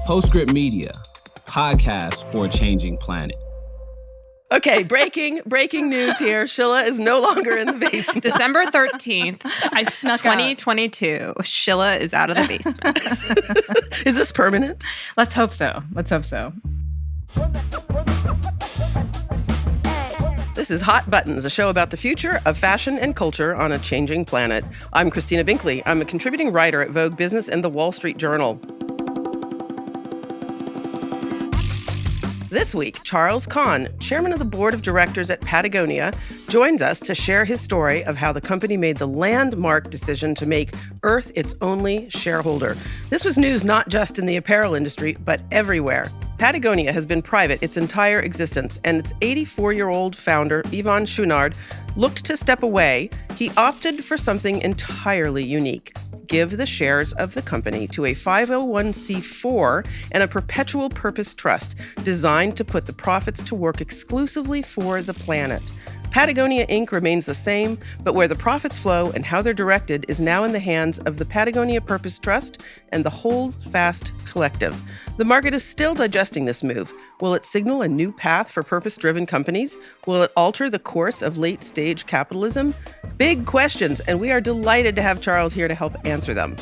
Postscript Media, podcast for a changing planet. Okay, breaking news here. Shilla is no longer in the basement. December 13th, I snuck 2022. Shilla is out of the basement. Is this permanent? Let's hope so. This is Hot Buttons, a show about the future of fashion and culture on a changing planet. I'm Christina Binkley. I'm a contributing writer at Vogue Business and the Wall Street Journal. This week, Charles Conn, chairman of the board of directors at Patagonia, joins us to share his story of how the company made the landmark decision to make Earth its only shareholder. This was news not just in the apparel industry, but everywhere. Patagonia has been private its entire existence, and its 84-year-old founder, Yvon Chouinard, looked to step away. He opted for something entirely unique: give the shares of the company to a 501c4 and a perpetual purpose trust designed to put the profits to work exclusively for the planet. Patagonia Inc. remains the same, but where the profits flow and how they're directed is now in the hands of the Patagonia Purpose Trust and the Hold Fast Collective. The market is still digesting this move. Will it signal a new path for purpose-driven companies? Will it alter the course of late-stage capitalism? Big questions, and we are delighted to have Charles here to help answer them.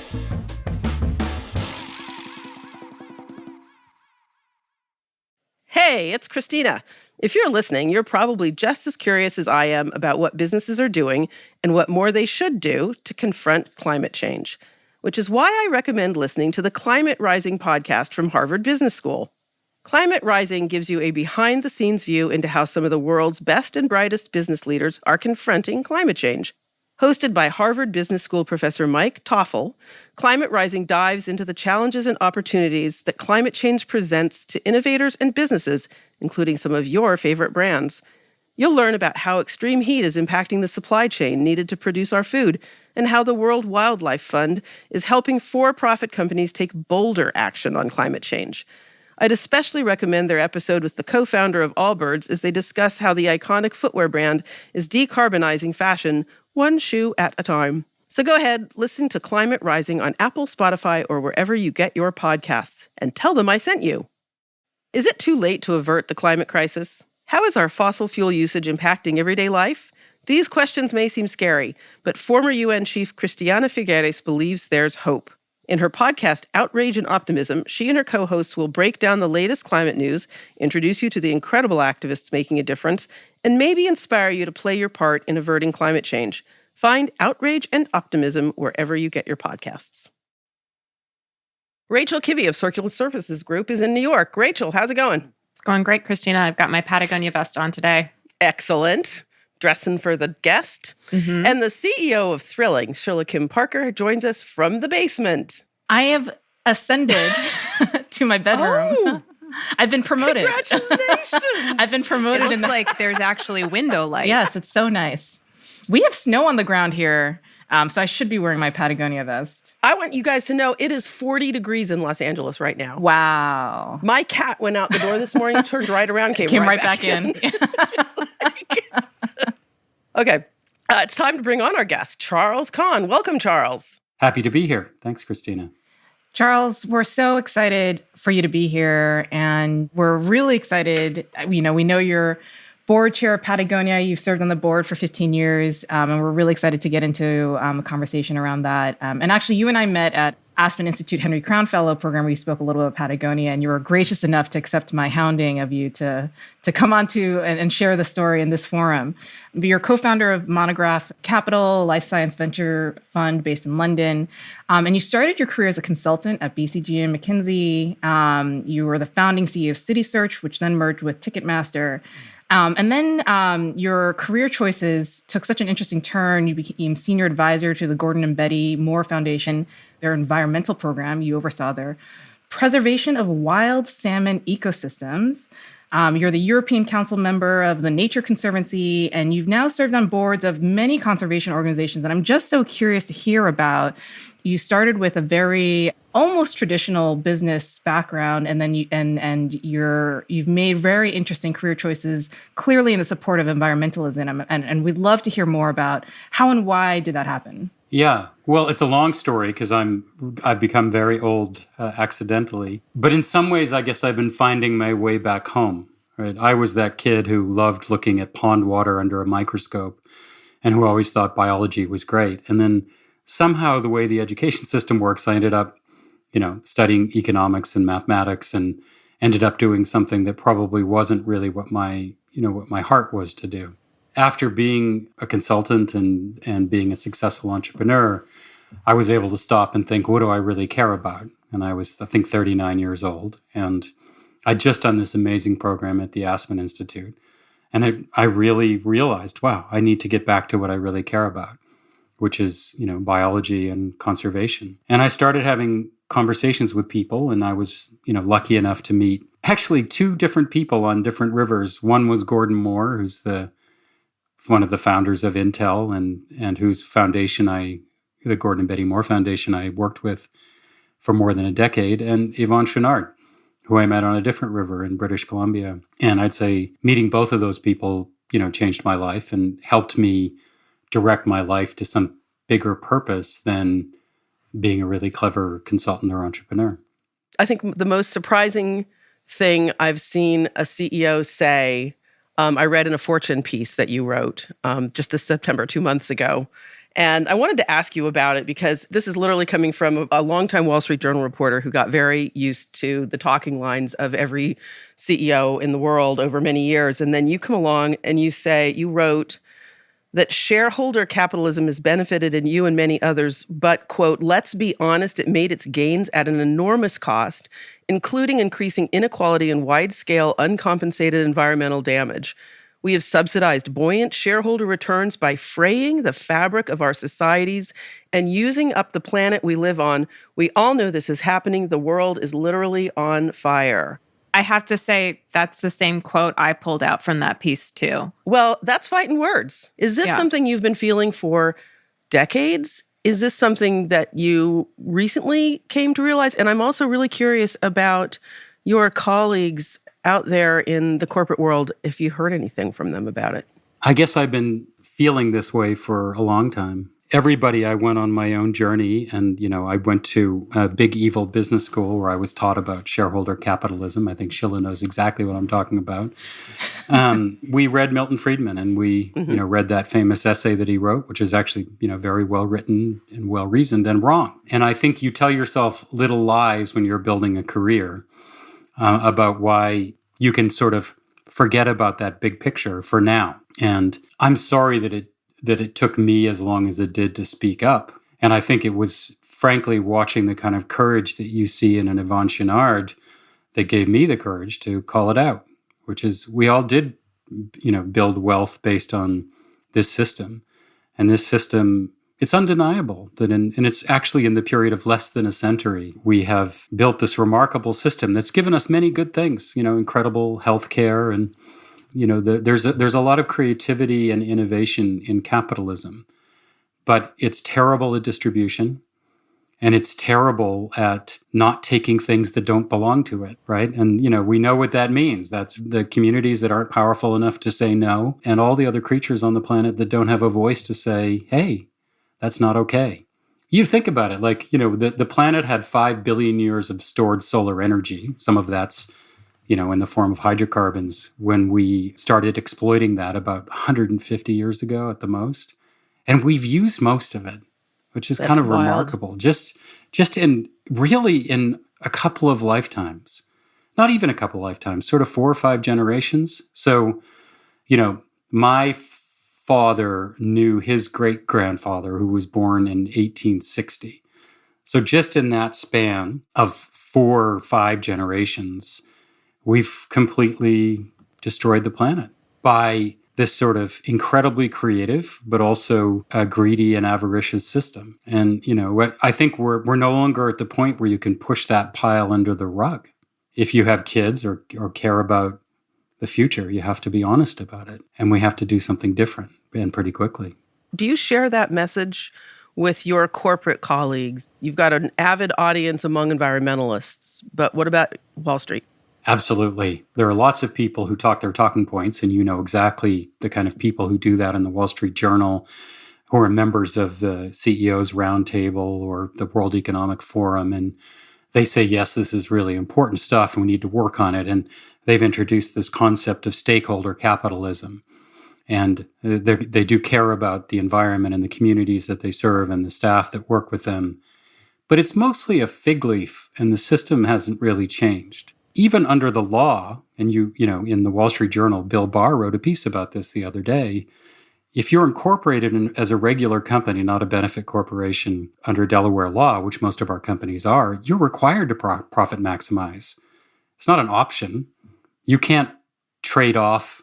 Hey, it's Christina. If you're listening, you're probably just as curious as I am about what businesses are doing and what more they should do to confront climate change, which is why I recommend listening to the Climate Rising podcast from Harvard Business School. Climate Rising gives you a behind-the-scenes view into how some of the world's best and brightest business leaders are confronting climate change. Hosted by Harvard Business School professor Mike Toffel, Climate Rising dives into the challenges and opportunities that climate change presents to innovators and businesses, including some of your favorite brands. You'll learn about how extreme heat is impacting the supply chain needed to produce our food, and how the World Wildlife Fund is helping for-profit companies take bolder action on climate change. I'd especially recommend their episode with the co-founder of Allbirds as they discuss how the iconic footwear brand is decarbonizing fashion one shoe at a time. So go ahead, listen to Climate Rising on Apple, Spotify, or wherever you get your podcasts, and tell them I sent you. Is it too late to avert the climate crisis? How is our fossil fuel usage impacting everyday life? These questions may seem scary, but former UN Chief Christiana Figueres believes there's hope. In her podcast, Outrage and Optimism, she and her co-hosts will break down the latest climate news, introduce you to the incredible activists making a difference, and maybe inspire you to play your part in averting climate change. Find Outrage and Optimism wherever you get your podcasts. Rachel Kivy of Circular Surfaces Group is in New York. Rachel, how's it going? It's going great, Christina. I've got my Patagonia vest on today. Excellent. Dressing for the guest. Mm-hmm. And the CEO of Thrilling, Shilla Kim Parker, joins us from the basement. I have ascended to my bedroom. Oh, I've been promoted. Congratulations. I've been promoted. It looks like there's actually window light. Yes, it's so nice. We have snow on the ground here, so I should be wearing my Patagonia vest. I want you guys to know it is 40 degrees in Los Angeles right now. Wow. My cat went out the door this morning, turned right around, came right back in. Okay, it's time to bring on our guest, Charles Conn. Welcome, Charles. Happy to be here. Thanks, Christina. Charles, we're so excited for you to be here, and we're really excited. We know you're board chair of Patagonia. You've served on the board for 15 years, and we're really excited to get into a conversation around that. And actually, you and I met at Aspen Institute Henry Crown Fellow Program, where you spoke a little about Patagonia, and you were gracious enough to accept my hounding of you to come on to and share the story in this forum. You're co-founder of Monograph Capital, life science venture fund based in London, and you started your career as a consultant at BCG and McKinsey. You were the founding CEO of CitySearch, which then merged with Ticketmaster. And then your career choices took such an interesting turn. You became senior advisor to the Gordon and Betty Moore Foundation, their environmental program. You oversaw their preservation of wild salmon ecosystems. You're the European Council member of the Nature Conservancy, and you've now served on boards of many conservation organizations. And I'm just so curious to hear about you started with a very almost traditional business background, and then you've made very interesting career choices, clearly in the support of environmentalism. And we'd love to hear more about how and why did that happen. Yeah, well, it's a long story because I've become very old accidentally. But in some ways, I guess I've been finding my way back home. Right? I was that kid who loved looking at pond water under a microscope and who always thought biology was great. And then somehow the way the education system works, I ended up, studying economics and mathematics and ended up doing something that probably wasn't really what my heart was to do. After being a consultant and being a successful entrepreneur, I was able to stop and think, what do I really care about? And I was, I think, 39 years old. And I'd just done this amazing program at the Aspen Institute. And I really realized, wow, I need to get back to what I really care about, which is, biology and conservation. And I started having conversations with people, and I was, lucky enough to meet actually two different people on different rivers. One was Gordon Moore, who's one of the founders of Intel and whose foundation the Gordon and Betty Moore Foundation, I worked with for more than a decade, and Yvon Chouinard, who I met on a different river in British Columbia. And I'd say meeting both of those people, changed my life and helped me direct my life to some bigger purpose than being a really clever consultant or entrepreneur. I think the most surprising thing I've seen a CEO say, I read in a Fortune piece that you wrote just this September, 2 months ago. And I wanted to ask you about it because this is literally coming from a longtime Wall Street Journal reporter who got very used to the talking lines of every CEO in the world over many years. And then you come along and you wrote that shareholder capitalism has benefited in you and many others, but, quote, let's be honest, it made its gains at an enormous cost, including increasing inequality and wide-scale uncompensated environmental damage. We have subsidized buoyant shareholder returns by fraying the fabric of our societies and using up the planet we live on. We all know this is happening. The world is literally on fire. I have to say, that's the same quote I pulled out from that piece, too. Well, that's fighting words. Is this something you've been feeling for decades? Is this something that you recently came to realize? And I'm also really curious about your colleagues out there in the corporate world, if you heard anything from them about it. I guess I've been feeling this way for a long time. Everybody, I went on my own journey, and, I went to a big evil business school where I was taught about shareholder capitalism. I think Sheila knows exactly what I'm talking about. We read Milton Friedman, and we, read that famous essay that he wrote, which is actually, very well written and well reasoned and wrong. And I think you tell yourself little lies when you're building a career about why you can sort of forget about that big picture for now. And I'm sorry that it took me as long as it did to speak up. And I think it was, frankly, watching the kind of courage that you see in an Yvon Chouinard that gave me the courage to call it out, which is we all did, build wealth based on this system. And this system, it's undeniable that and it's actually in the period of less than a century, we have built this remarkable system that's given us many good things, incredible healthcare and there's a lot of creativity and innovation in capitalism, but it's terrible at distribution, and it's terrible at not taking things that don't belong to it, right? And we know what that means. That's the communities that aren't powerful enough to say no, and all the other creatures on the planet that don't have a voice to say, "Hey, that's not okay." You think about it, like the planet had 5 billion years of stored solar energy. Some of that's in the form of hydrocarbons, when we started exploiting that about 150 years ago at the most. And we've used most of it, which is kind of wild. Remarkable. Just in a couple of lifetimes, not even a couple of lifetimes, sort of 4 or 5 generations. So, my father knew his great-grandfather who was born in 1860. So just in that span of 4 or 5 generations, we've completely destroyed the planet by this sort of incredibly creative, but also a greedy and avaricious system. And, I think we're no longer at the point where you can push that pile under the rug. If you have kids or care about the future, you have to be honest about it. And we have to do something different and pretty quickly. Do you share that message with your corporate colleagues? You've got an avid audience among environmentalists, but what about Wall Street? Absolutely. There are lots of people who talk their talking points, and you know exactly the kind of people who do that in the Wall Street Journal, who are members of the CEO's Roundtable or the World Economic Forum. And they say, yes, this is really important stuff and we need to work on it. And they've introduced this concept of stakeholder capitalism. And they do care about the environment and the communities that they serve and the staff that work with them. But it's mostly a fig leaf, and the system hasn't really changed. Even under the law, and you know, in the Wall Street Journal, Bill Barr wrote a piece about this the other day. If you're incorporated as a regular company, not a benefit corporation under Delaware law, which most of our companies are, you're required to profit maximize. It's not an option. You can't trade off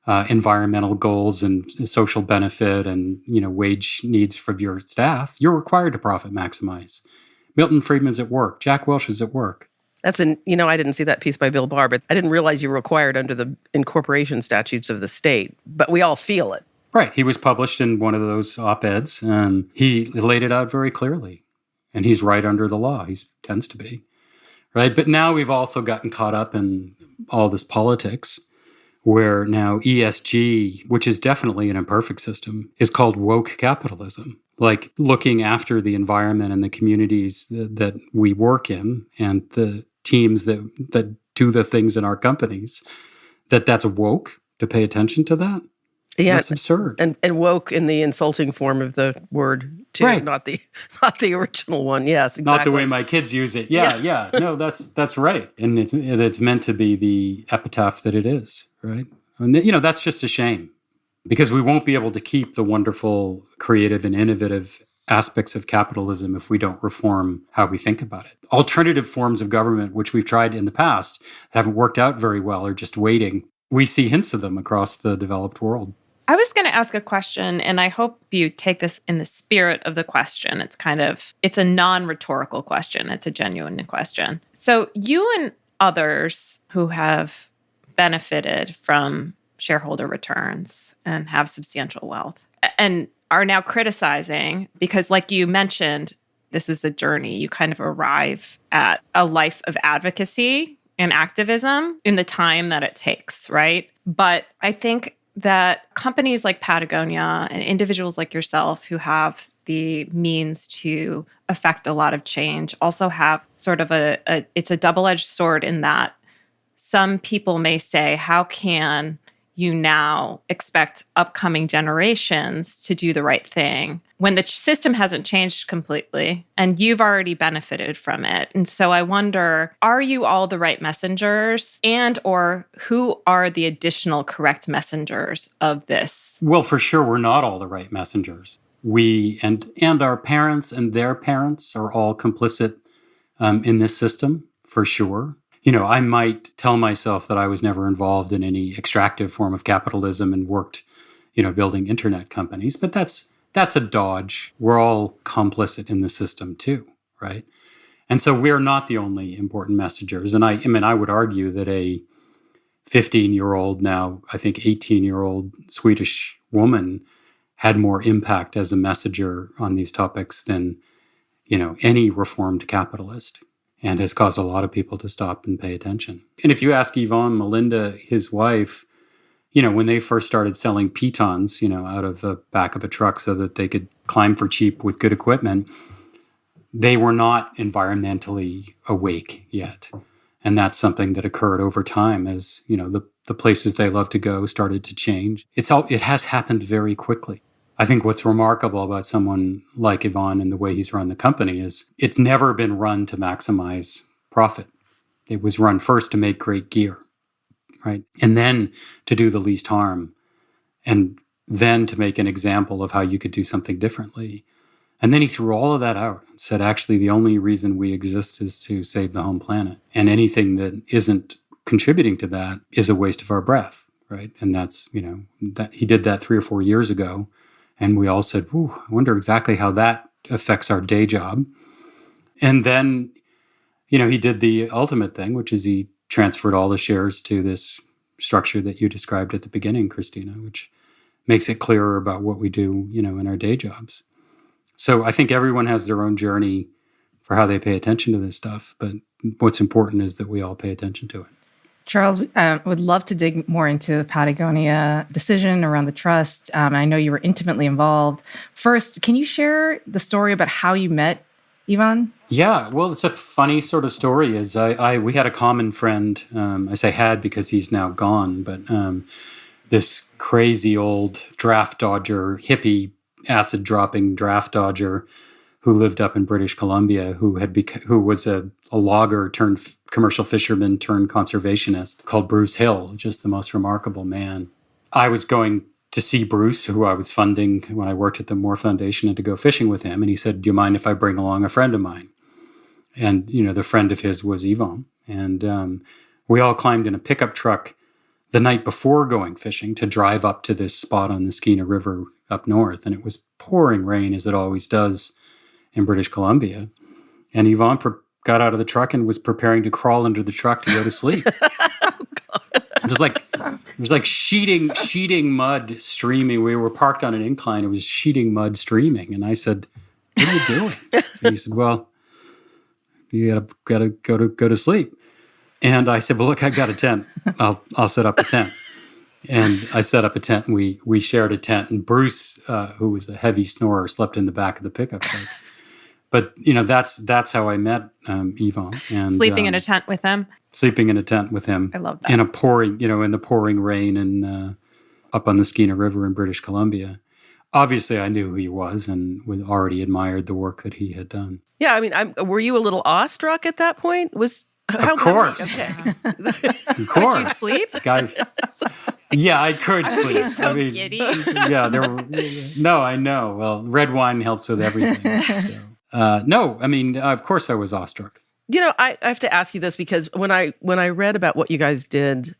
environmental goals and social benefit and, you know, wage needs for your staff. You're required to profit maximize. Milton Friedman's at work. Jack Welch is at work. I didn't see that piece by Bill Barr, but I didn't realize you were required under the incorporation statutes of the state. But we all feel it. Right. He was published in one of those op-eds, and he laid it out very clearly. And he's right under the law. He tends to be. Right. But now we've also gotten caught up in all this politics, where now ESG, which is definitely an imperfect system, is called woke capitalism. Like looking after the environment and the communities that we work in and the teams that do the things in our companies, that's woke to pay attention to that. Yeah, that's absurd. And woke in the insulting form of the word too, right. not the original one. Yes, exactly. Not the way my kids use it. Yeah. No, that's right. And it's meant to be the epitaph that it is, right? And you know, that's just a shame, because we won't be able to keep the wonderful, creative, and innovative aspects of capitalism if we don't reform how we think about it. Alternative forms of government, which we've tried in the past, haven't worked out very well, are just waiting. We see hints of them across the developed world. I was going to ask a question, and I hope you take this in the spirit of the question. It's a non-rhetorical question. It's a genuine question. So you and others who have benefited from shareholder returns and have substantial wealth and are now criticizing, because like you mentioned, this is a journey. You kind of arrive at a life of advocacy and activism in the time that it takes, right? But I think that companies like Patagonia and individuals like yourself who have the means to affect a lot of change also have sort of it's a double-edged sword in that some people may say, how can you now expect upcoming generations to do the right thing when the system hasn't changed completely and you've already benefited from it? And so I wonder, are you all the right messengers, and or who are the additional correct messengers of this? Well, for sure, we're not all the right messengers. We and our parents and their parents are all complicit in this system, for sure. You know, I might tell myself that I was never involved in any extractive form of capitalism and worked, you know, building internet companies, but that's a dodge. We're all complicit in the system too, right? And so we're not the only important messengers. And I would argue that a 15-year-old, now I think 18-year-old Swedish woman had more impact as a messenger on these topics than, you know, any reformed capitalist, and has caused a lot of people to stop and pay attention. And if you ask Yvonne Melinda, his wife, you know, when they first started selling pitons, you know, out of the back of a truck so that they could climb for cheap with good equipment, they were not environmentally awake yet. And that's something that occurred over time as, you know, the places they love to go started to change. It has happened very quickly. I think what's remarkable about someone like Yvonne and the way he's run the company is it's never been run to maximize profit. It was run first to make great gear, right? And then to do the least harm, and then to make an example of how you could do something differently. And then he threw all of that out and said, actually, the only reason we exist is to save the home planet. And anything that isn't contributing to that is a waste of our breath, right? And that's, you know, that he did that 3 or 4 years ago. And we all said, ooh, I wonder exactly how that affects our day job. And then, you know, he did the ultimate thing, which is he transferred all the shares to this structure that you described at the beginning, Christina, which makes it clearer about what we do, you know, in our day jobs. So I think everyone has their own journey for how they pay attention to this stuff. But what's important is that we all pay attention to it. Charles, would love to dig more into the Patagonia decision around the trust. I know you were intimately involved. First, can you share the story about how you met Ivan? Yeah, well, it's a funny sort of story. We had a common friend. I say had because he's now gone, but this crazy old draft dodger, hippie, acid-dropping draft dodger who lived up in British Columbia, who was a logger turned commercial fisherman turned conservationist called Bruce Hill, just the most remarkable man. I was going to see Bruce, who I was funding when I worked at the Moore Foundation, and to go fishing with him. And he said, "Do you mind if I bring along a friend of mine?" And, the friend of his was Ivan. And we all climbed in a pickup truck the night before going fishing to drive up to this spot on the Skeena River up north. And it was pouring rain, as it always does in British Columbia. And Ivan got out of the truck and was preparing to crawl under the truck to go to sleep. It was like sheeting mud streaming. We were parked on an incline. It was sheeting mud streaming. And I said, "What are you doing?" And he said, "Well, you gotta go to sleep." And I said, "Well, look, I got a tent. I'll set up a tent." And I set up a tent, and we shared a tent. And Bruce, who was a heavy snorer, slept in the back of the pickup truck. But that's how I met Ivan. And Sleeping in a tent with him. Sleeping in a tent with him. I love that. In the pouring rain and up on the Skeena River in British Columbia. Obviously, I knew who he was and already admired the work that he had done. Yeah, I mean, were you a little awestruck at that point? Of course. Okay. Of course. Could you sleep? Yeah, I could sleep. So giddy. Yeah, no, I know. Well, red wine helps with everything. So. No, I mean, of course I was awestruck. I have to ask you this because when I read about what you guys did,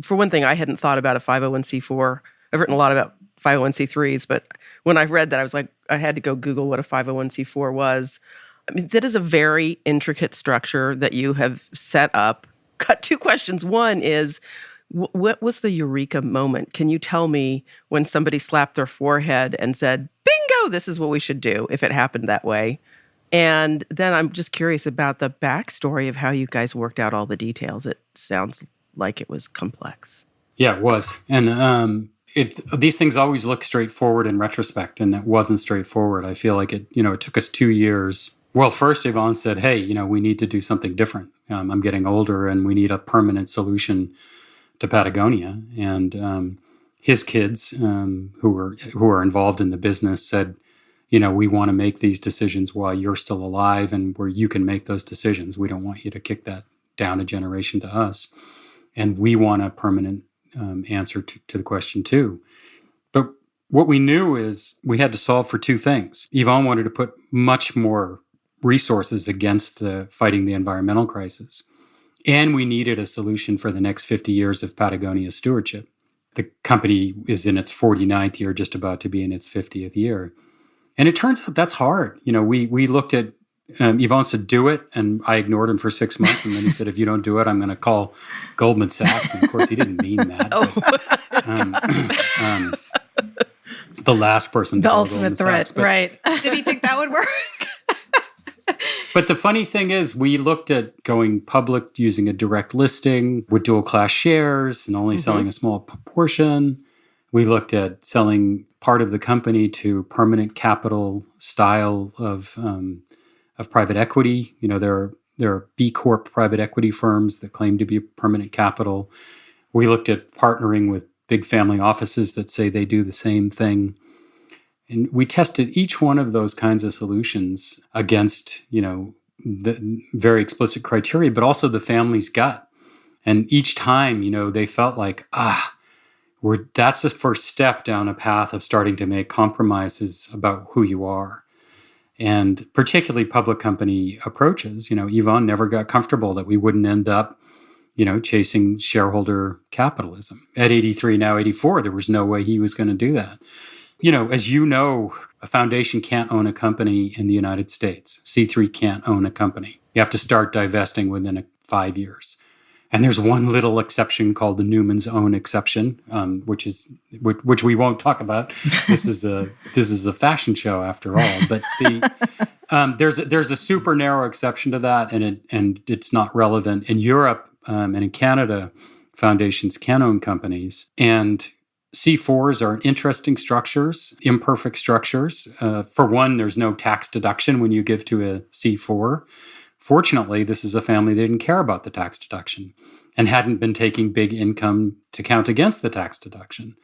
for one thing, I hadn't thought about a 501c4. I've written a lot about 501c3s, but when I read that, I was like, I had to go Google what a 501c4 was. I mean, that is a very intricate structure that you have set up. Got two questions. One is, what was the eureka moment? Can you tell me when somebody slapped their forehead and said, "Bingo, this is what we should do," if it happened that way? And then I'm just curious about the backstory of how you guys worked out all the details. It sounds like it was complex. Yeah, it was. And these things always look straightforward in retrospect, and it wasn't straightforward. I feel like it took us 2 years. Well, first, Ivan said, "Hey, we need to do something different. I'm getting older, and we need a permanent solution to Patagonia." And his kids, who are involved in the business, said, "We want to make these decisions while you're still alive, and where you can make those decisions. We don't want you to kick that down a generation to us, and we want a permanent answer to the question too." But what we knew is we had to solve for two things. Ivan wanted to put much more resources against fighting the environmental crisis. And we needed a solution for the next 50 years of Patagonia stewardship. The company is in its 49th year, just about to be in its 50th year. And it turns out that's hard. We looked at, Ivan said, "Do it." And I ignored him for 6 months. And then he said, "If you don't do it, I'm going to call Goldman Sachs." And of course, he didn't mean that. But, the last person to The call ultimate Goldman threat, Sachs. right. Did he think that would work? But the funny thing is, we looked at going public using a direct listing with dual class shares and only selling a small proportion. We looked at selling part of the company to permanent capital style of private equity. There are B Corp private equity firms that claim to be permanent capital. We looked at partnering with big family offices that say they do the same thing. And we tested each one of those kinds of solutions against, the very explicit criteria, but also the family's gut. And each time, they felt like, that's the first step down a path of starting to make compromises about who you are. And particularly public company approaches, Ivan never got comfortable that we wouldn't end up, chasing shareholder capitalism. At 83, now 84, there was no way he was going to do that. As a foundation can't own a company in the United States. C3 can't own a company. You have to start divesting within 5 years. And there's one little exception called the Newman's Own exception, which we won't talk about. This is a fashion show after all. But there's a super narrow exception to that, and it's not relevant in Europe and in Canada. Foundations can own companies, and C4s are interesting structures, imperfect structures. For one, there's no tax deduction when you give to a C4. Fortunately, this is a family that didn't care about the tax deduction and hadn't been taking big income to count against the tax deduction.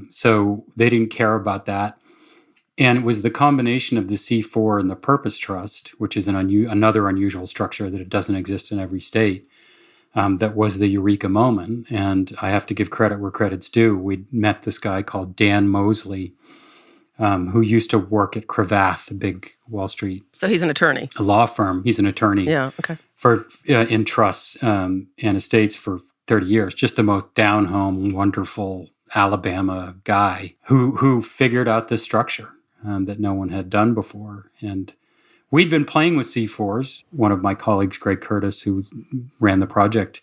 So they didn't care about that. And it was the combination of the C4 and the purpose trust, which is another unusual structure that it doesn't exist in every state, that was the eureka moment. And I have to give credit where credit's due. We met this guy called Dan Mosley, who used to work at Cravath, a big Wall Street. So he's an attorney. A law firm. He's an attorney. Yeah, okay. For in trusts and estates for 30 years. Just the most down-home, wonderful Alabama guy who figured out this structure that no one had done before. And we'd been playing with C4s. One of my colleagues, Greg Curtis, who ran the project,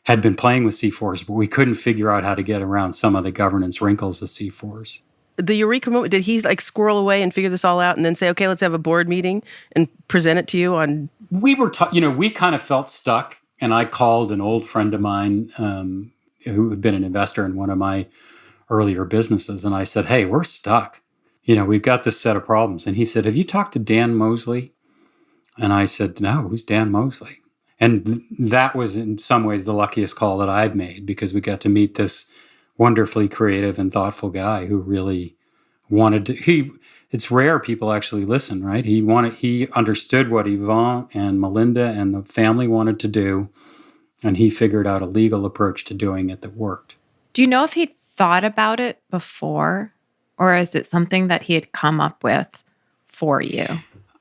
had been playing with C4s, but we couldn't figure out how to get around some of the governance wrinkles of C4s. The eureka moment, did he like squirrel away and figure this all out and then say, okay, let's have a board meeting and present it to you on... We were, we kind of felt stuck, and I called an old friend of mine who had been an investor in one of my earlier businesses, and I said, hey, we're stuck. We've got this set of problems. And he said, have you talked to Dan Mosley? And I said, no, who's Dan Mosley? And that was in some ways the luckiest call that I've made, because we got to meet this wonderfully creative and thoughtful guy who really wanted to, it's rare people actually listen, right? He understood what Yvonne and Melinda and the family wanted to do, and he figured out a legal approach to doing it that worked. Do you know if he thought about it before, or is it something that he had come up with for you?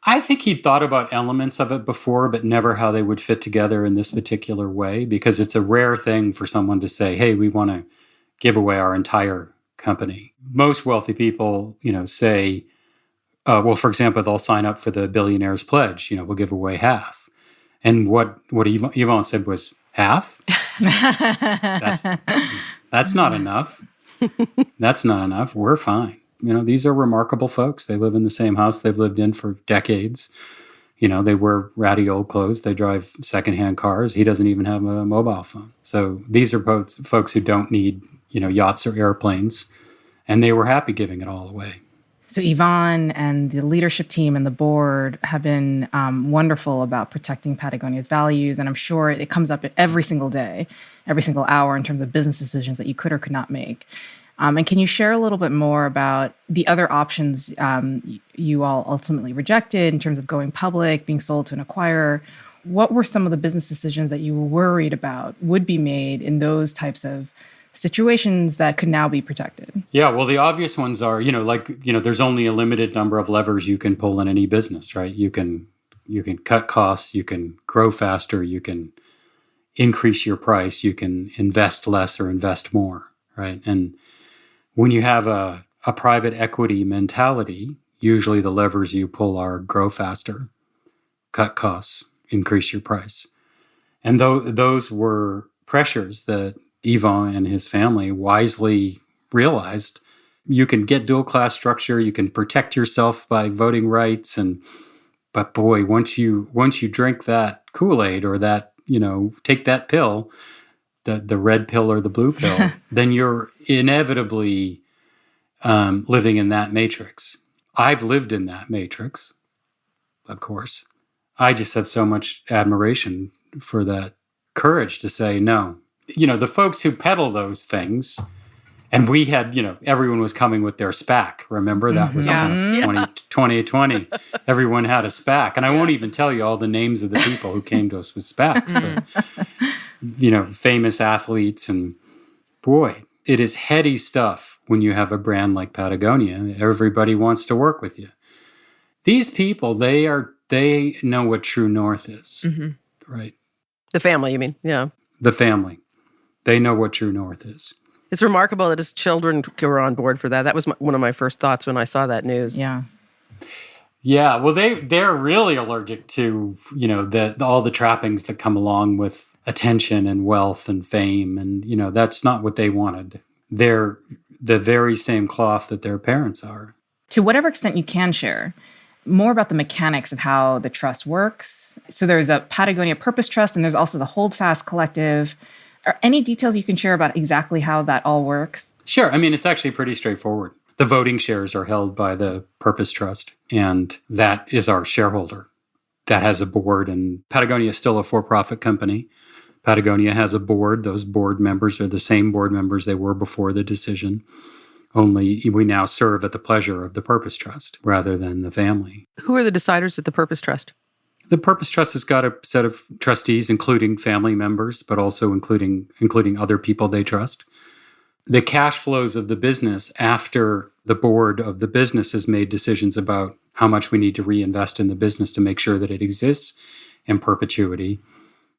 I think he'd thought about elements of it before, but never how they would fit together in this particular way, because it's a rare thing for someone to say, hey, we want to give away our entire company. Most wealthy people, say, well, for example, they'll sign up for the Billionaire's Pledge, we'll give away half. And what Yvonne said was, half? That's not enough. That's not enough. We're fine. These are remarkable folks. They live in the same house they've lived in for decades. They wear ratty old clothes. They drive secondhand cars. He doesn't even have a mobile phone. So these are both folks who don't need, yachts or airplanes. And they were happy giving it all away. So Yvonne and the leadership team and the board have been wonderful about protecting Patagonia's values. And I'm sure it comes up every single day, every single hour in terms of business decisions that you could or could not make. And can you share a little bit more about the other options you all ultimately rejected in terms of going public, being sold to an acquirer? What were some of the business decisions that you were worried about would be made in those types of situations that could now be protected? Yeah, well, the obvious ones are, there's only a limited number of levers you can pull in any business, right? You can cut costs, you can grow faster, you can increase your price, you can invest less or invest more, right? And when you have a private equity mentality, usually the levers you pull are grow faster, cut costs, increase your price. And those were pressures that Yvon and his family wisely realized. You can get dual class structure, you can protect yourself by voting rights, but boy, once you drink that Kool-Aid or that, take that pill, the red pill or the blue pill, then you're inevitably living in that matrix. I've lived in that matrix, of course. I just have so much admiration for that courage to say no. The folks who peddle those things, and we had, everyone was coming with their SPAC. Remember? That was kind of 2020. Everyone had a SPAC. And I won't even tell you all the names of the people who came to us with SPACs. But, famous athletes. And boy, it is heady stuff when you have a brand like Patagonia. Everybody wants to work with you. These people, they know what true north is, right? The family, you mean? Yeah. The family. They know what true north is. It's remarkable that his children were on board for that. That was one of my first thoughts when I saw that news. Yeah. Yeah. Well, they're really allergic to, all the trappings that come along with attention and wealth and fame. And, that's not what they wanted. They're the very same cloth that their parents are. To whatever extent you can share, more about the mechanics of how the trust works. So there's a Patagonia Purpose Trust, and there's also the Holdfast Collective. Are any details you can share about exactly how that all works? Sure. I mean, it's actually pretty straightforward. The voting shares are held by the Purpose Trust, and that is our shareholder. That has a board, and Patagonia is still a for-profit company. Patagonia has a board. Those board members are the same board members they were before the decision. Only we now serve at the pleasure of the Purpose Trust rather than the family. Who are the deciders at the Purpose Trust? The Purpose Trust has got a set of trustees, including family members, but also including other people they trust. The cash flows of the business after the board of the business has made decisions about how much we need to reinvest in the business to make sure that it exists in perpetuity.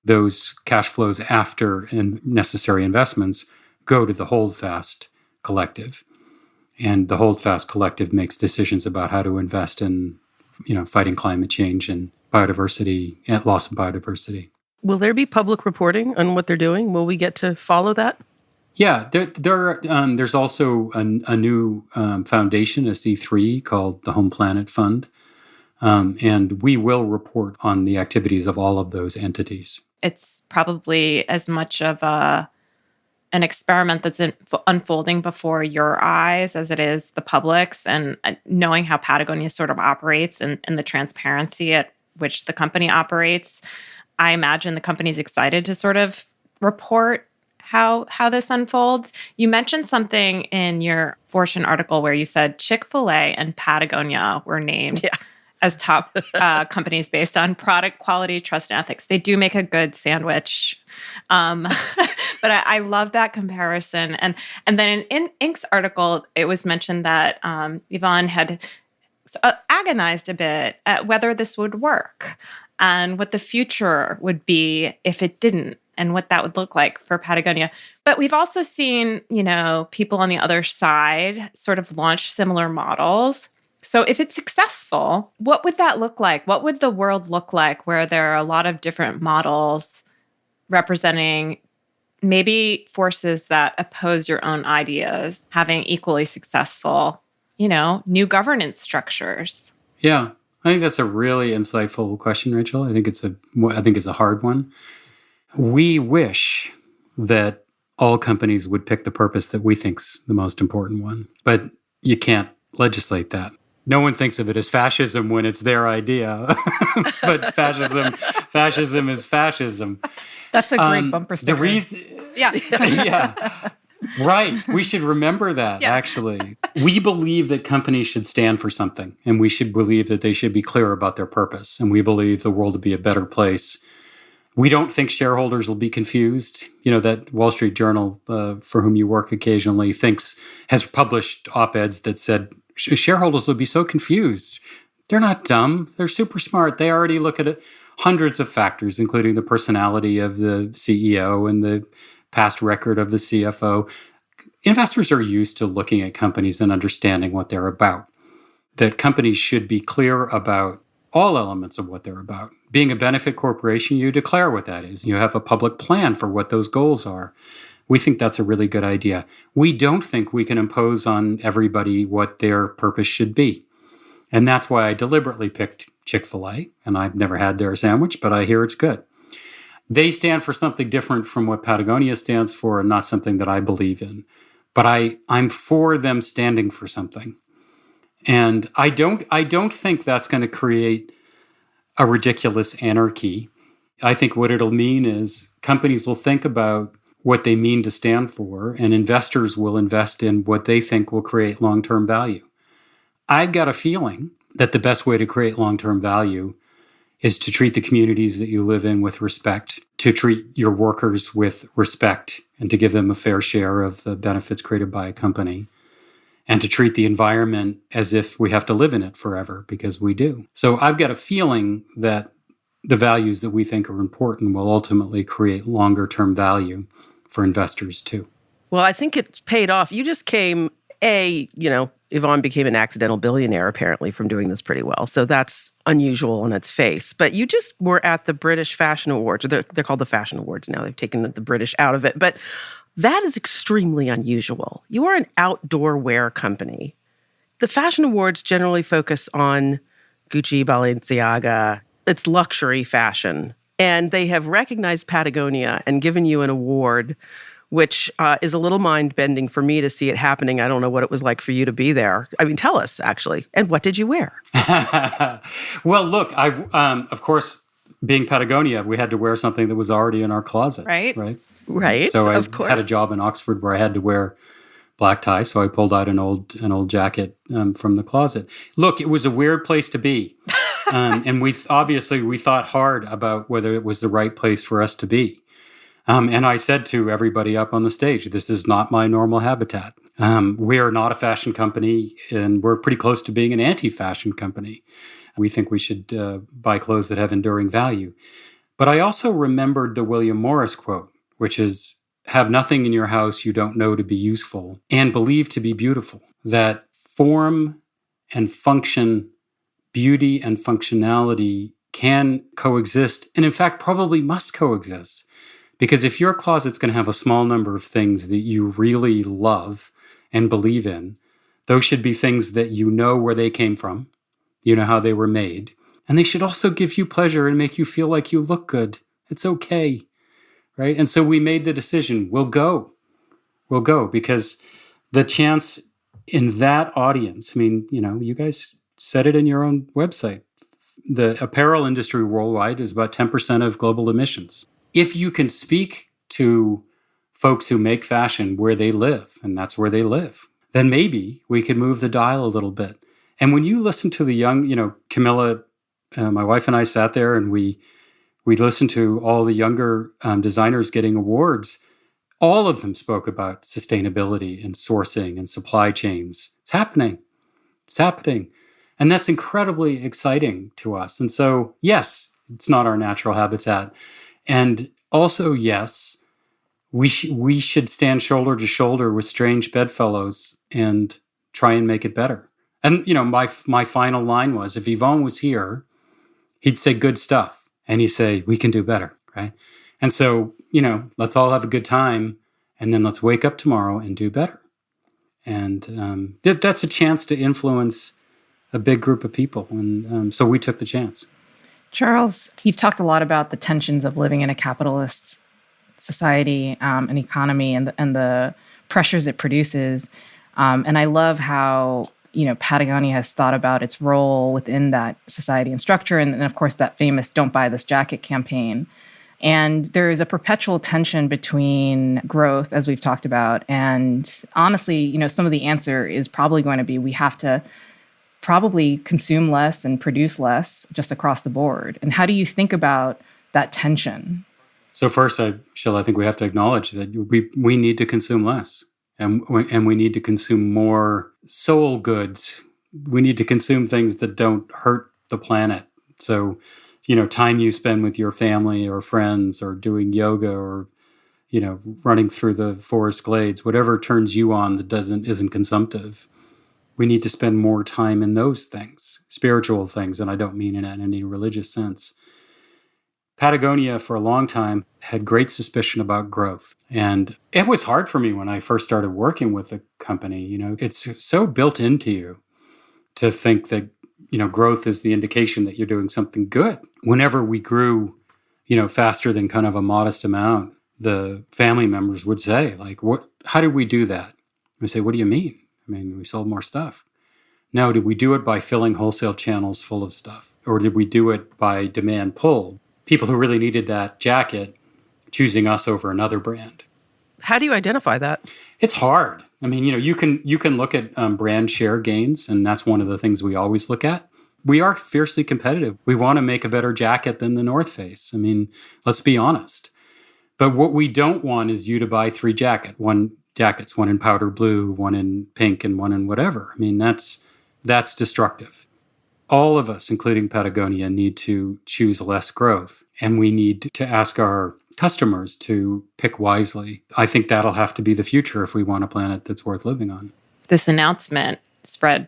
Those cash flows after necessary investments go to the Holdfast Collective. And the Holdfast Collective makes decisions about how to invest in, fighting climate change and biodiversity and loss of biodiversity. Will there be public reporting on what they're doing? Will we get to follow that? Yeah, there's also a new foundation, a C3, called the Home Planet Fund. And we will report on the activities of all of those entities. It's probably as much of an experiment that's unfolding before your eyes as it is the public's, and knowing how Patagonia sort of operates and the transparency at which the company operates. I imagine the company's excited to sort of report how this unfolds. You mentioned something in your Fortune article where you said Chick-fil-A and Patagonia were named as top companies based on product quality, trust, and ethics. They do make a good sandwich. But I love that comparison. And then in Inc.'s article, it was mentioned that Yvonne had agonized a bit at whether this would work and what the future would be if it didn't, and what that would look like for Patagonia. But we've also seen, people on the other side sort of launch similar models. So if it's successful, what would that look like? What would the world look like where there are a lot of different models representing maybe forces that oppose your own ideas, having equally successful, new governance structures? Yeah, I think that's a really insightful question, Rachel. I think it's a hard one. We wish that all companies would pick the purpose that we think's the most important one, but you can't legislate that. No one thinks of it as fascism when it's their idea, but fascism is fascism. That's a great bumper sticker. The reason, yeah, right. We should remember that. Yes. Actually, we believe that companies should stand for something, and we should believe that they should be clear about their purpose, and we believe the world to be a better place. We don't think shareholders will be confused. That Wall Street Journal, for whom you work occasionally, has published op-eds that said shareholders will be so confused. They're not dumb. They're super smart. They already look at hundreds of factors, including the personality of the CEO and the past record of the CFO. Investors are used to looking at companies and understanding what they're about. That companies should be clear about all elements of what they're about. Being a benefit corporation, you declare what that is. You have a public plan for what those goals are. We think that's a really good idea. We don't think we can impose on everybody what their purpose should be. And that's why I deliberately picked Chick-fil-A, and I've never had their sandwich, but I hear it's good. They stand for something different from what Patagonia stands for, and not something that I believe in. But I'm for them standing for something. And I don't think that's going to create a ridiculous anarchy. I think what it'll mean is companies will think about what they mean to stand for, and investors will invest in what they think will create long-term value. I've got a feeling that the best way to create long-term value is to treat the communities that you live in with respect, to treat your workers with respect, and to give them a fair share of the benefits created by a company, and to treat the environment as if we have to live in it forever, because we do. So I've got a feeling that the values that we think are important will ultimately create longer-term value for investors too. Well, I think it's paid off. You just came, in Yvonne became an accidental billionaire, apparently, from doing this pretty well. So that's unusual on its face. But you just were at the British Fashion Awards, or they're called the Fashion Awards now. They've taken the British out of it. But that is extremely unusual. You are an outdoor wear company. The Fashion Awards generally focus on Gucci, Balenciaga. It's luxury fashion. And they have recognized Patagonia and given you an award, which is a little mind-bending for me to see it happening. I don't know what it was like for you to be there. I mean, tell us, actually. And what did you wear? Well, look, of course, being Patagonia, we had to wear something that was already in our closet. Right. Right, So I of course. had a job in Oxford where I had to wear black tie, so I pulled out an old jacket from the closet. Look, it was a weird place to be. And we thought hard about whether it was the right place for us to be. And I said to everybody up on the stage, this is not my normal habitat. We are not a fashion company, and we're pretty close to being an anti-fashion company. We think we should buy clothes that have enduring value. But I also remembered the William Morris quote, which is, have nothing in your house you don't know to be useful and believe to be beautiful. That form and function, beauty and functionality can coexist, and in fact, probably must coexist. Because if your closet's going to have a small number of things that you really love and believe in, those should be things that you know where they came from, you know how they were made, and they should also give you pleasure and make you feel like you look good. It's okay, right? And so we made the decision, we'll go, because the chance in that audience, I mean, you guys said it in your own website, the apparel industry worldwide is about 10% of global emissions. If you can speak to folks who make fashion where they live, and that's where they live, then maybe we could move the dial a little bit. And when you listen to the young, Camilla, my wife and I sat there and we listened to all the younger designers getting awards. All of them spoke about sustainability and sourcing and supply chains. It's happening. And that's incredibly exciting to us. And so, yes, it's not our natural habitat. And also, yes, we should stand shoulder to shoulder with strange bedfellows and try and make it better. And, my final line was, if Yvonne was here, he'd say good stuff. And he'd say, we can do better, right? And so, let's all have a good time. And then let's wake up tomorrow and do better. And that's a chance to influence a big group of people. And so we took the chance. Charles, you've talked a lot about the tensions of living in a capitalist society and economy and the pressures it produces. And I love how, Patagonia has thought about its role within that society and structure. And of course, that famous Don't Buy This Jacket campaign. And there is a perpetual tension between growth, as we've talked about. And honestly, some of the answer is probably going to be we have to probably consume less and produce less just across the board. And how do you think about that tension? So first, Sheila, I think we have to acknowledge that we need to consume less. And we need to consume more soul goods. We need to consume things that don't hurt the planet. So, time you spend with your family or friends or doing yoga or, running through the forest glades, whatever turns you on that isn't consumptive. We need to spend more time in those things, spiritual things, and I don't mean it in any religious sense. Patagonia, for a long time, had great suspicion about growth. And it was hard for me when I first started working with the company. It's so built into you to think that, growth is the indication that you're doing something good. Whenever we grew, faster than kind of a modest amount, the family members would say, how did we do that? We say, what do you mean? We sold more stuff. No, did we do it by filling wholesale channels full of stuff? Or did we do it by demand pull? People who really needed that jacket choosing us over another brand. How do you identify that? It's hard. You can look at brand share gains, and that's one of the things we always look at. We are fiercely competitive. We want to make a better jacket than the North Face. Let's be honest. But what we don't want is you to buy 3 jackets, one in powder blue, one in pink, and one in whatever. That's destructive. All of us, including Patagonia, need to choose less growth. And we need to ask our customers to pick wisely. I think that'll have to be the future if we want a planet that's worth living on. This announcement spread,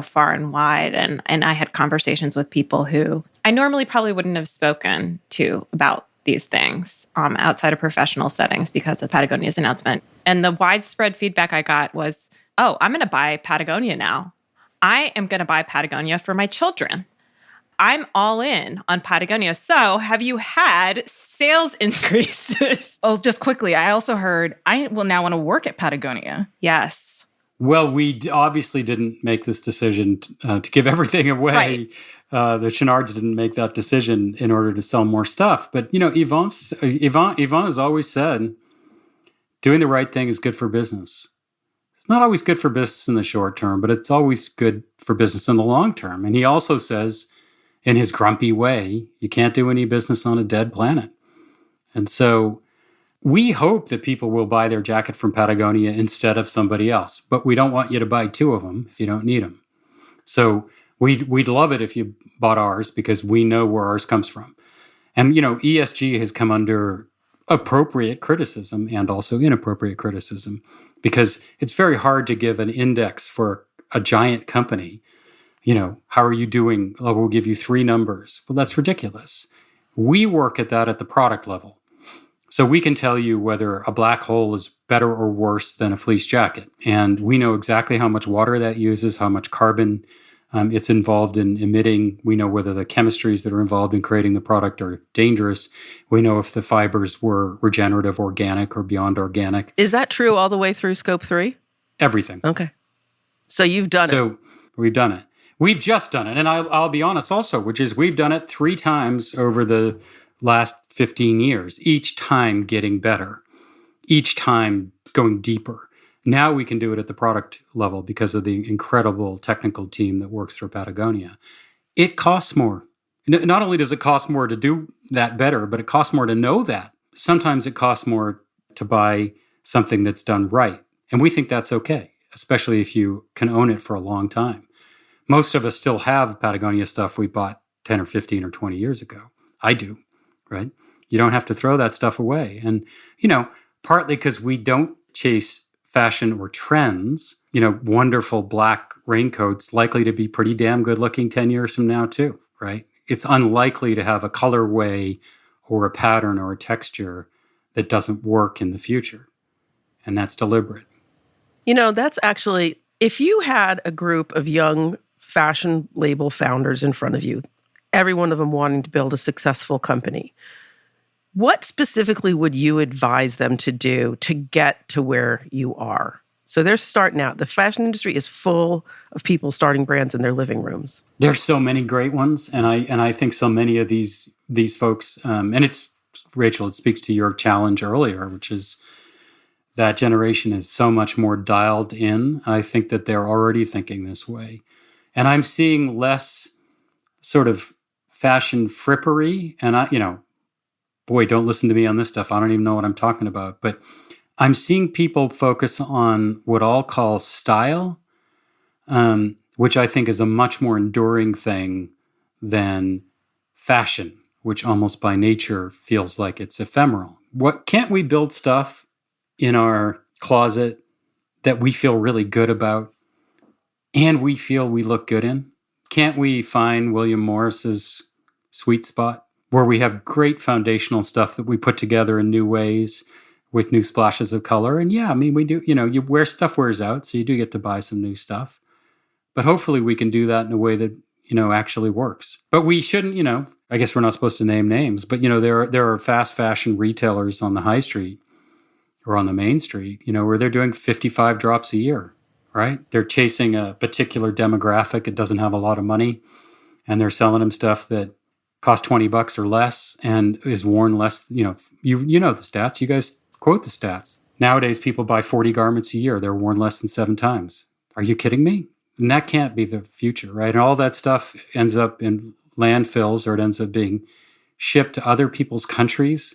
far and wide. And I had conversations with people who I normally probably wouldn't have spoken to about these things outside of professional settings because of Patagonia's announcement. And the widespread feedback I got was, oh, I'm going to buy Patagonia now. I am going to buy Patagonia for my children. I'm all in on Patagonia. So have you had sales increases? Oh, just quickly, I also heard I will now want to work at Patagonia. Yes. Well, we obviously didn't make this decision to give everything away. Right. The Chenards didn't make that decision in order to sell more stuff. But, Yvonne has always said, doing the right thing is good for business. It's not always good for business in the short term, but it's always good for business in the long term. And he also says, in his grumpy way, you can't do any business on a dead planet. And so we hope that people will buy their jacket from Patagonia instead of somebody else, but we don't want you to buy 2 of them if you don't need them. So we'd love it if you bought ours because we know where ours comes from. And, ESG has come under appropriate criticism and also inappropriate criticism because it's very hard to give an index for a giant company. How are you doing? Oh, we'll give you 3 numbers. Well, that's ridiculous. We work at that at the product level. So we can tell you whether a black hole is better or worse than a fleece jacket. And we know exactly how much water that uses, how much carbon it's involved in emitting. We know whether the chemistries that are involved in creating the product are dangerous. We know if the fibers were regenerative, organic, or beyond organic. Is that true all the way through scope 3? Everything. Okay. So you've done it. So we've done it. We've just done it. And I'll be honest also, which is we've done it 3 times over the last 15 years, each time getting better, each time going deeper. Now we can do it at the product level because of the incredible technical team that works through Patagonia. It costs more. Not only does it cost more to do that better, but it costs more to know that. Sometimes it costs more to buy something that's done right. And we think that's okay, especially if you can own it for a long time. Most of us still have Patagonia stuff we bought 10 or 15 or 20 years ago. I do, right? You don't have to throw that stuff away. And, partly because we don't chase fashion or trends, wonderful black raincoats likely to be pretty damn good looking 10 years from now too, right? It's unlikely to have a colorway or a pattern or a texture that doesn't work in the future. And that's deliberate. That's actually, if you had a group of young fashion label founders in front of you, every one of them wanting to build a successful company, what specifically would you advise them to do to get to where you are? So they're starting out. The fashion industry is full of people starting brands in their living rooms. There's so many great ones. And I think so many of these folks, and it's, Rachel, it speaks to your challenge earlier, which is that generation is so much more dialed in. I think that they're already thinking this way. And I'm seeing less sort of fashion frippery. And boy, don't listen to me on this stuff. I don't even know what I'm talking about. But I'm seeing people focus on what I'll call style, which I think is a much more enduring thing than fashion, which almost by nature feels like it's ephemeral. Can't we build stuff in our closet that we feel really good about and we feel we look good in? Can't we find William Morris's sweet spot where we have great foundational stuff that we put together in new ways with new splashes of color? And we do, stuff wears out, so you do get to buy some new stuff. But hopefully we can do that in a way that, actually works. But we shouldn't, I guess we're not supposed to name names, but, there are fast fashion retailers on the high street or on the main street, where they're doing 55 drops a year, right? They're chasing a particular demographic. It doesn't have a lot of money. And they're selling them stuff that costs $20 or less and is worn less. You know the stats. You guys quote the stats. Nowadays, people buy 40 garments a year. They're worn less than 7 times. Are you kidding me? And that can't be the future, right? And all that stuff ends up in landfills, or it ends up being shipped to other people's countries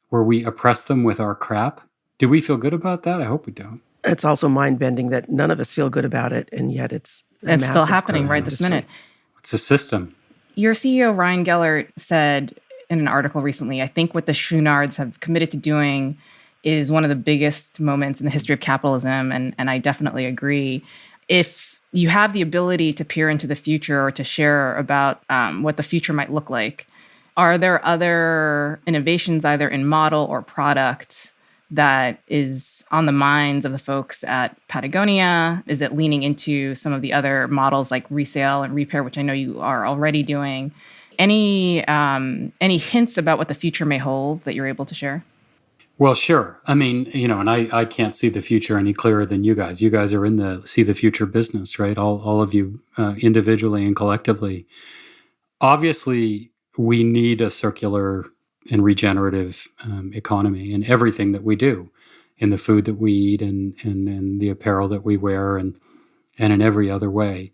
where we oppress them with our crap. Do we feel good about that? I hope we don't. It's also mind-bending that none of us feel good about it, and yet it's still happening right this minute. It's a system. Your CEO, Ryan Gellert, said in an article recently, I think what the Chenards have committed to doing is one of the biggest moments in the history of capitalism, and I definitely agree. If you have the ability to peer into the future or to share about what the future might look like. Are there other innovations, either in model or product, that is on the minds of the folks at Patagonia? Is it leaning into some of the other models like resale and repair, which I know you are already doing? Any hints about what the future may hold that you're able to share? Well, sure. I mean, and I can't see the future any clearer than you guys. You guys are in the see the future business, right? All of you individually and collectively. Obviously, we need a circular and regenerative economy in everything that we do, in the food that we eat and in the apparel that we wear and in every other way.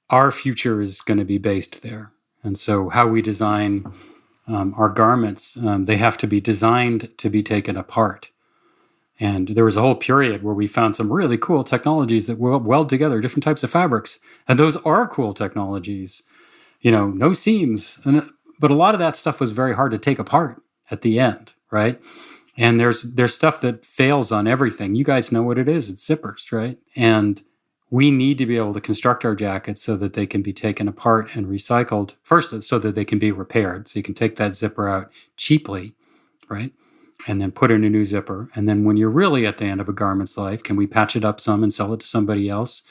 Our future is going to be based there. And so how we design our garments, they have to be designed to be taken apart. And there was a whole period where we found some really cool technologies that weld together different types of fabrics. And those are cool technologies, no seams. But a lot of that stuff was very hard to take apart at the end, right? And there's stuff that fails on everything. You guys know what it is. It's zippers, right? And we need to be able to construct our jackets so that they can be taken apart and recycled. First, so that they can be repaired. So you can take that zipper out cheaply, right? And then put in a new zipper. And then when you're really at the end of a garment's life, can we patch it up some and sell it to somebody else?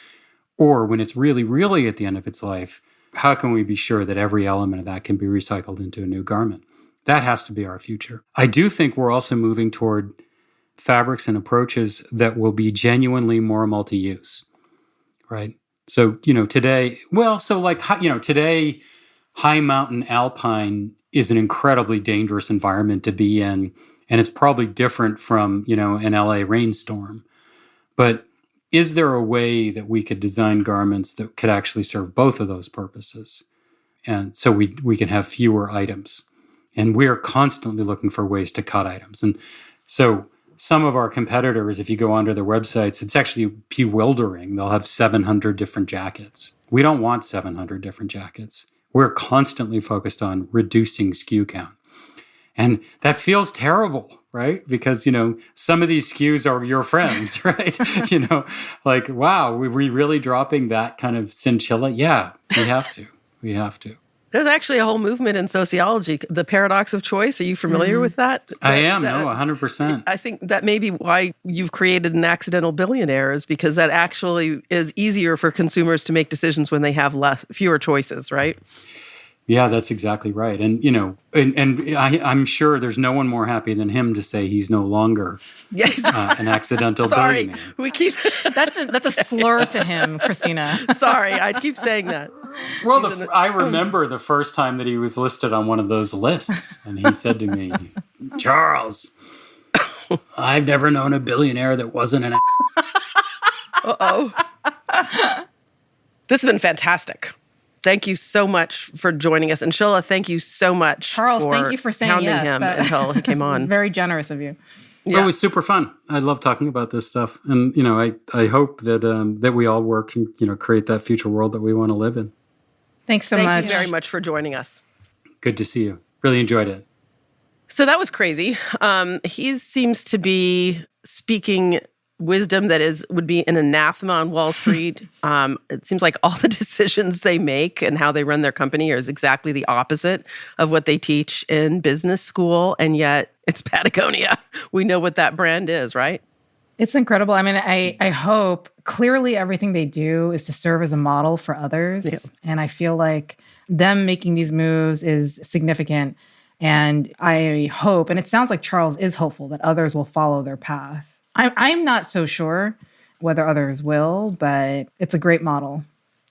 Or when it's really, really at the end of its life, how can we be sure that every element of that can be recycled into a new garment? That has to be our future. I do think we're also moving toward fabrics and approaches that will be genuinely more multi-use, right? So, today, today, high mountain alpine is an incredibly dangerous environment to be in. And it's probably different from, an LA rainstorm. But is there a way that we could design garments that could actually serve both of those purposes? And so we can have fewer items. And we're constantly looking for ways to cut items. And so some of our competitors, if you go onto their websites, it's actually bewildering. They'll have 700 different jackets. We don't want 700 different jackets. We're constantly focused on reducing SKU count. And that feels terrible, right? Because, some of these SKUs are your friends, right? Like, wow, were we really dropping that kind of chinchilla? Yeah, we have to. We have to. There's actually a whole movement in sociology, the paradox of choice. Are you familiar with that? I am, 100%. I think that may be why you've created an accidental billionaire, is because that actually is easier for consumers to make decisions when they have fewer choices, right? Yeah, that's exactly right. And, I'm sure there's no one more happy than him to say he's no longer an accidental billionaire. We keep that's a slur to him, Christina. Sorry, I keep saying that. Well, I remember the first time that he was listed on one of those lists, and he said to me, "Charles, I've never known a billionaire that wasn't an." Uh-oh. This has been fantastic. Thank you so much for joining us. And Shola, thank you so much. Charles, thank you for saying yes. Him until he came on. Very generous of you. Yeah. It was super fun. I love talking about this stuff. And, I hope that we all work and, create that future world that we want to live in. Thanks so much. Thank you very much for joining us. Good to see you. Really enjoyed it. So that was crazy. He seems to be speaking wisdom that would be an anathema on Wall Street. It seems like all the decisions they make and how they run their company is exactly the opposite of what they teach in business school. And yet it's Patagonia. We know what that brand is, right? It's incredible. I mean, I hope clearly everything they do is to serve as a model for others. Yeah. And I feel like them making these moves is significant. And I hope, and it sounds like Charles is hopeful, that others will follow their path. I'm not so sure whether others will, but it's a great model.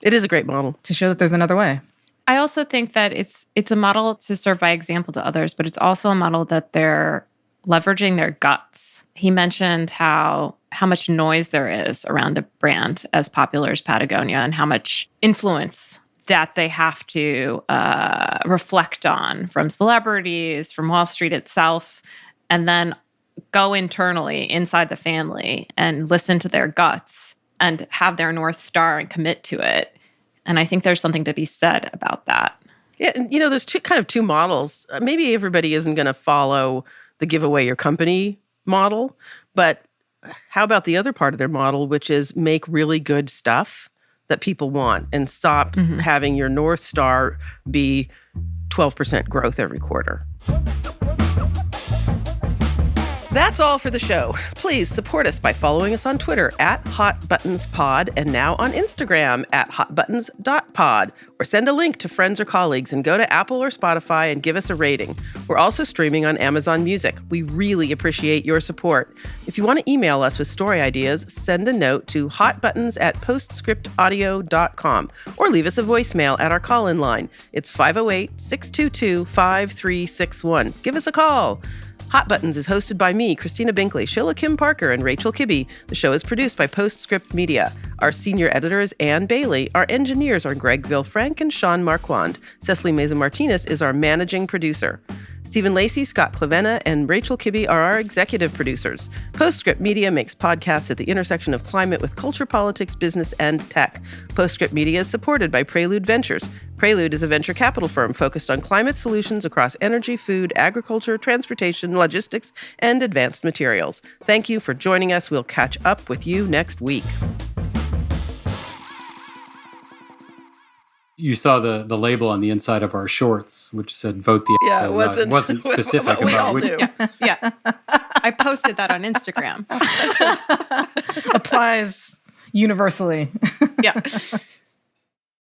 It is a great model. To show that there's another way. I also think that it's a model to serve by example to others, but it's also a model that they're leveraging their guts. He mentioned how much noise there is around a brand as popular as Patagonia and how much influence that they have to reflect on from celebrities, from Wall Street itself, and then go internally inside the family and listen to their guts and have their North Star and commit to it. And I think there's something to be said about that. Yeah, and there's two models. Maybe everybody isn't going to follow the give away your company model, but how about the other part of their model, which is make really good stuff that people want and stop having your North Star be 12% growth every quarter. That's all for the show. Please support us by following us on Twitter @HotButtonsPod and now on Instagram @HotButtons.pod, or send a link to friends or colleagues and go to Apple or Spotify and give us a rating. We're also streaming on Amazon Music. We really appreciate your support. If you want to email us with story ideas, send a note to hotbuttons@postscriptaudio.com or leave us a voicemail at our call-in line. It's 508-622-5361. Give us a call. Hot Buttons is hosted by me, Christina Binkley, Sheila Kim Parker, and Rachel Kibbe. The show is produced by Postscript Media. Our senior editor is Ann Bailey. Our engineers are Greg Villefranc and Sean Marquand. Cecily Meza-Martinez is our managing producer. Stephen Lacey, Scott Clavenna, and Rachel Kibbe are our executive producers. Postscript Media makes podcasts at the intersection of climate with culture, politics, business, and tech. Postscript Media is supported by Prelude Ventures. Prelude is a venture capital firm focused on climate solutions across energy, food, agriculture, transportation, logistics, and advanced materials. Thank you for joining us. We'll catch up with you next week. You saw the label on the inside of our shorts, which said "Vote the." Yeah, it wasn't specific we about all which. knew. Yeah. I posted that on Instagram. Applies universally. Yeah.